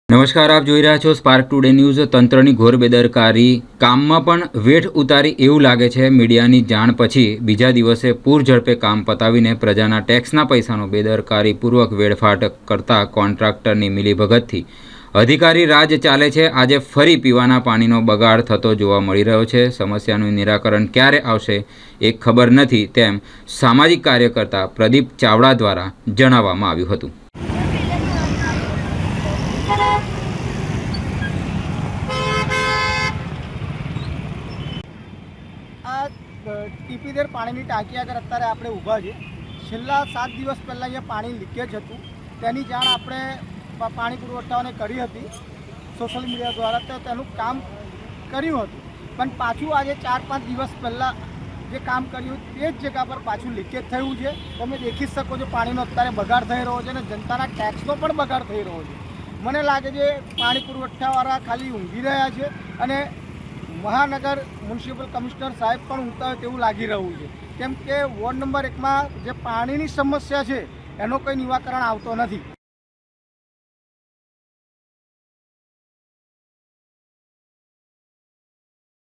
નમસ્કાર, આપ જોઈ રહ્યા છો સ્પાર્ક ટુડે ન્યૂઝ। તંત્રની ઘોર બેદરકારી, કામમાં પણ વેઠ ઉતારી એવું લાગે છે। મીડિયાની જાણ પછી બીજા દિવસે પૂર ઝડપે કામ પતાવીને પ્રજાના ટેક્સના પૈસાનો બેદરકારીપૂર્વક વેડફાટ કરતા કોન્ટ્રાક્ટરની મિલીભગતથી અધિકારી રાજ ચાલે છે। આજે ફરી પીવાના પાણીનો બગાડ થતો જોવા મળી રહ્યો છે। સમસ્યાનું નિરાકરણ ક્યારે આવશે એ ખબર નથી તેમ સામાજિક કાર્યકર્તા પ્રદીપ ચાવડા દ્વારા જણાવવામાં આવ્યું હતું। ટીપીદેર પાણીની ટાંકી આગળ અત્યારે આપણે ઊભા છે। છેલ્લા 7 દિવસ પહેલાં અહીંયા પાણી લીકેજ હતું, તેની જાણ આપણે પાણી પુરવઠાઓને કરી હતી સોશિયલ મીડિયા દ્વારા। તો તેનું કામ કર્યું હતું, પણ પાછું આજે 4-5 દિવસ પહેલાં જે કામ કર્યું તે જ જગ્યા પર પાછું લીકેજ થયું છે। તમે દેખી શકો છો પાણીનો અત્યારે બગાડ થઈ રહ્યો છે અને જનતાના ટેક્સનો પણ બગાડ થઈ રહ્યો છે। મને લાગે છે પાણી પુરવઠાવાળા ખાલી ઊંઘી રહ્યા છે અને મહાનગર મ્યુનિસિપલ કમિશનર સાહેબ પણ ઊંઘતા હોય તેવું લાગી રહ્યું છે, કેમ કે વોર્ડ નંબર 1માં જે પાણીની સમસ્યા છે એનો કોઈ નિરાકરણ આવતો નથી।